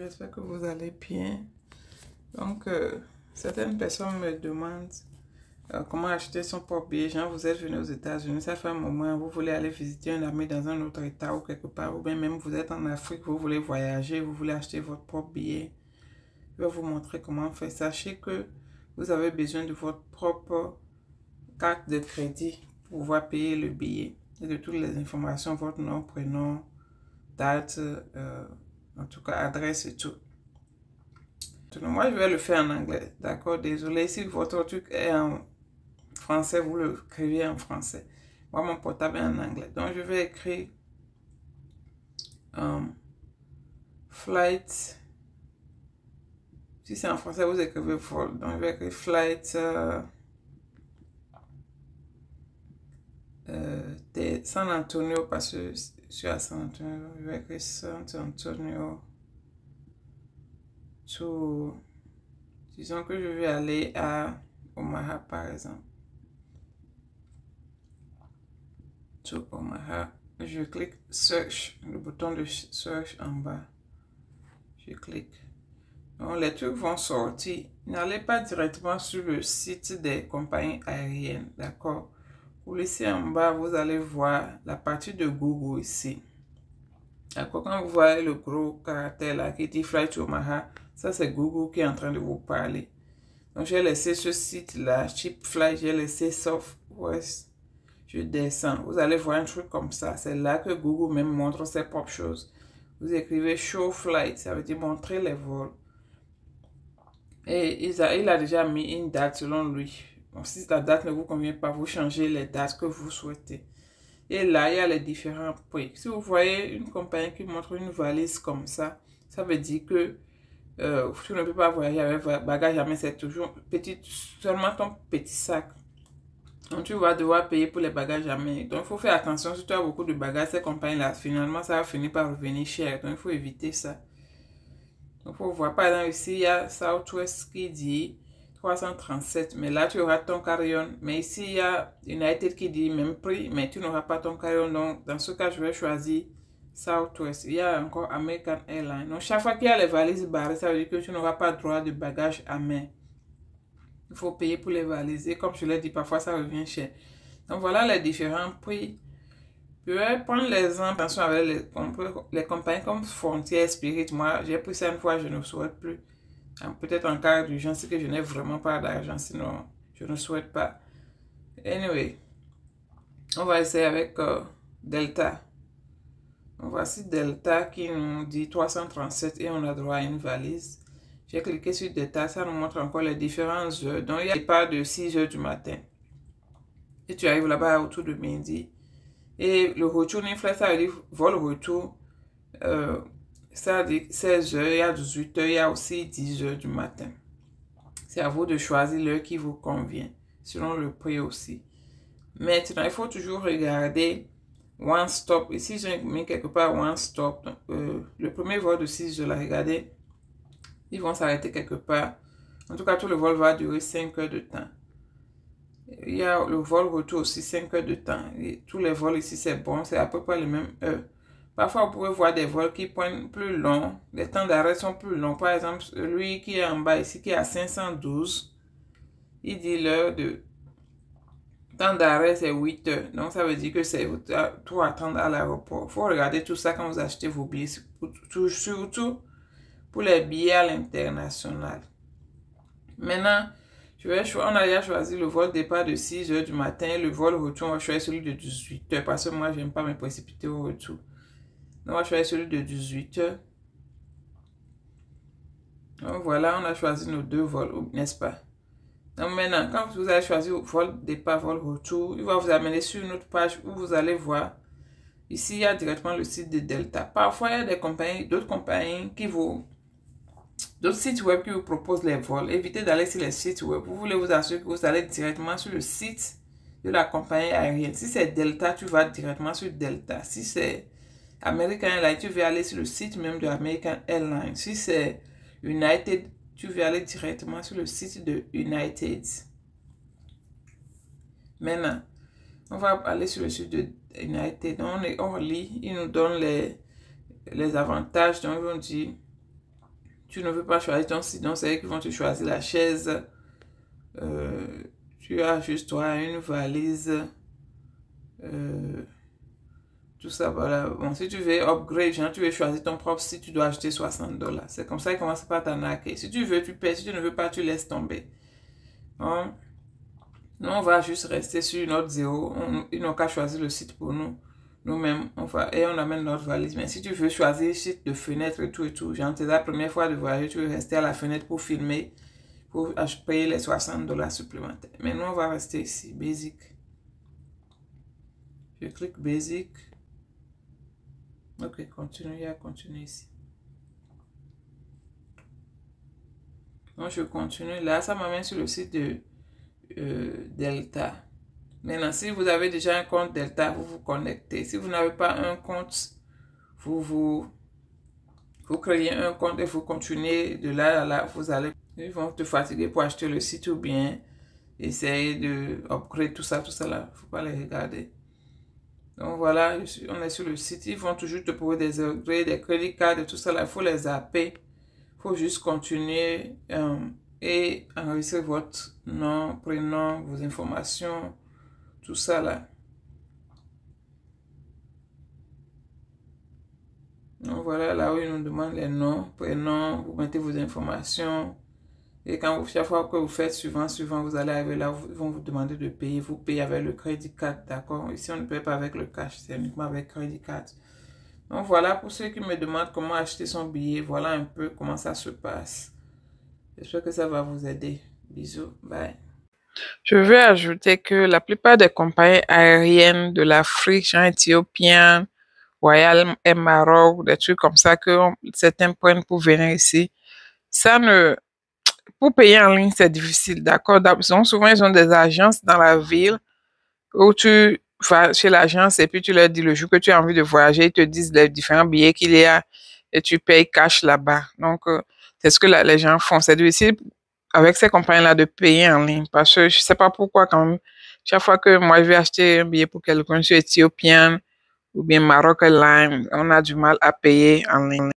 j'espère que vous allez bien. Donc, certaines personnes me demandent comment acheter son propre billet. Genre, vous êtes venu aux États-Unis, ça fait un moment, vous voulez aller visiter un ami dans un autre État ou quelque part, ou bien même vous êtes en Afrique, vous voulez voyager, vous voulez acheter votre propre billet. Je vais vous montrer comment faire. Sachez que vous avez besoin de votre propre carte de crédit pour pouvoir payer le billet et de toutes les informations, votre nom, prénom, date, en tout cas adresse et tout. Moi, je vais le faire en anglais, d'accord? Désolé, si votre truc est en français, vous le écrivez en français. Moi, mon portable est en anglais. Donc, je vais écrire flight. Si c'est en français, vous écrivez vol. Donc, je vais écrire flight San Antonio, parce que je suis à San Antonio. Je vais écrire San Antonio. Disons que je vais aller à Omaha, par exemple. To Omaha. Je clique Search, le bouton de Search en bas. Je clique. Donc, les trucs vont sortir. N'allez pas directement sur le site des compagnies aériennes, d'accord? Pour laisser en bas, vous allez voir la partie de Google ici. D'accord? Quand vous voyez le gros caractère là qui dit Flight to Omaha, ça c'est Google qui est en train de vous parler. Donc, j'ai laissé ce site-là, Cheap Flight, j'ai laissé Southwest. Je descends. Vous allez voir un truc comme ça. C'est là que Google même montre ses propres choses. Vous écrivez Show Flight, ça veut dire montrer les vols. Et il a déjà mis une date selon lui. Donc, si la date ne vous convient pas, vous changez les dates que vous souhaitez. Et là, il y a les différents prix. Si vous voyez une compagnie qui montre une valise comme ça veut dire que tu ne peux pas voyager avec bagage à main, c'est toujours seulement ton petit sac. Donc, tu vas devoir payer pour les bagages à main. Donc, il faut faire attention. Si tu as beaucoup de bagages, ces compagnies-là, finalement, ça va finir par revenir cher. Donc, il faut éviter ça. Donc, il faut voir. Par exemple, ici, il y a Southwest qui dit 337. Mais là, tu auras ton carry-on. Mais ici, il y a United qui dit même prix. Mais tu n'auras pas ton carry-on. Donc, dans ce cas, je vais choisir Southwest. Il y a encore American Airlines. Donc, chaque fois qu'il y a les valises barrées, ça veut dire que tu n'auras pas droit de bagages à main. Il faut payer pour les valises. Et comme je l'ai dit, parfois ça revient cher. Donc voilà les différents prix. Je vais prendre l'exemple avec les compagnies comme Frontier, Spirit. Moi, j'ai pris ça une fois, je ne souhaite plus. Peut-être en cas d'urgence, que je n'ai vraiment pas d'argent, sinon je ne souhaite pas. Anyway, on va essayer avec Delta. Donc, voici Delta qui nous dit 337 et on a droit à une valise. J'ai cliqué sur Delta, ça nous montre encore les différentes heures. Donc, il y a des départ de 6 heures du matin. Et tu arrives là-bas autour de midi. Et le retour flight, ça veut dire vol retour. Ça veut dire 16 heures, il y a 18 heures, il y a aussi 10 heures du matin. C'est à vous de choisir l'heure qui vous convient, selon le prix aussi. Maintenant, il faut toujours regarder One Stop. Ici, j'ai mis quelque part One Stop. Donc, le premier vol de 6 heures, là, regardez. Ils vont s'arrêter quelque part. En tout cas, tout le vol va durer 5 heures de temps. Il y a le vol retour aussi 5 heures de temps. Et tous les vols ici, c'est bon. C'est à peu près les mêmes heures. Parfois, vous pouvez voir des vols qui prennent plus long. Les temps d'arrêt sont plus longs. Par exemple, lui qui est en bas ici, qui est à 512, il dit l'heure de temps d'arrêt, c'est 8 heures. Donc, ça veut dire que c'est tout attendre à l'aéroport. Il faut regarder tout ça quand vous achetez vos billets. Surtout pour les billets à l'international. Maintenant, on a déjà choisi le vol départ de 6 heures du matin. Le vol retour, on va choisir celui de 18 heures. Parce que moi, je n'aime pas me précipiter au retour. Donc, on va choisir celui de 18 heures. Donc, voilà, on a choisi nos deux vols, n'est-ce pas? Donc, maintenant, quand vous avez choisi vol départ, vol retour, il va vous amener sur une autre page où vous allez voir. Ici, il y a directement le site de Delta. Parfois, il y a des compagnies, d'autres compagnies d'autres sites web qui vous proposent les vols. Évitez d'aller sur les sites web. Vous voulez vous assurer que vous allez directement sur le site de la compagnie aérienne. Si c'est Delta, tu vas directement sur Delta. Si c'est American Airlines, tu vas aller sur le site même de American Airlines. Si c'est United, tu vas aller directement sur le site de United. Maintenant, on va aller sur le site de United. On lit, il nous donne les avantages. Donc, on dit tu ne veux pas choisir ton site, donc c'est eux qui vont te choisir la chaise. Tu as juste toi une valise. Tout ça, voilà. Bon, si tu veux upgrade, genre, tu veux choisir ton propre site, tu dois acheter $60. C'est comme ça qu'ils commencent par t'arnaquer. Si tu veux, tu payes. Si tu ne veux pas, tu laisses tomber. Bon. Nous, on va juste rester sur notre zéro. Ils n'ont qu'à choisir le site pour nous. Nous-mêmes, on amène notre valise. Mais si tu veux choisir site de fenêtre et tout, genre, c'est la première fois de voyager, tu veux rester à la fenêtre pour filmer, pour payer les $60 supplémentaires. Mais nous, on va rester ici, Basic. Je clique Basic. Ok, continue ici. Donc, je continue là. Ça m'amène sur le site de Delta. Maintenant, si vous avez déjà un compte Delta, vous vous connectez. Si vous n'avez pas un compte, vous créez un compte et vous continuez de là à là. Ils vont te fatiguer pour acheter le site ou bien essayer de upgrade tout ça là. Il ne faut pas les regarder. Donc voilà, on est sur le site. Ils vont toujours te proposer des upgrades, des crédits cards, tout ça là. Il faut les zapper. Il faut juste continuer et enregistrer votre nom, prénom, vos informations, tout ça là. Donc voilà, là où ils nous demandent les noms, prénoms, vous mettez vos informations. Et quand chaque fois que vous faites suivant, vous allez arriver là, ils vont vous demander de payer. Vous payez avec le crédit card, d'accord? Ici, on ne paye pas avec le cash, c'est uniquement avec crédit card. Donc voilà, pour ceux qui me demandent comment acheter son billet, voilà un peu comment ça se passe. J'espère que ça va vous aider. Bisous, bye. Je veux ajouter que la plupart des compagnies aériennes de l'Afrique, genre éthiopienne, Royal Air Maroc, des trucs comme ça que certains prennent pour venir ici, pour payer en ligne, c'est difficile, d'accord? Souvent, ils ont des agences dans la ville où tu vas chez l'agence et puis tu leur dis le jour que tu as envie de voyager, ils te disent les différents billets qu'il y a et tu payes cash là-bas. Donc, c'est ce que les gens font. C'est difficile avec ces compagnies-là de payer en ligne parce que je sais pas pourquoi quand même. Chaque fois que moi, je vais acheter un billet pour quelqu'un, je suis éthiopienne ou bien Maroc Airlines, on a du mal à payer en ligne.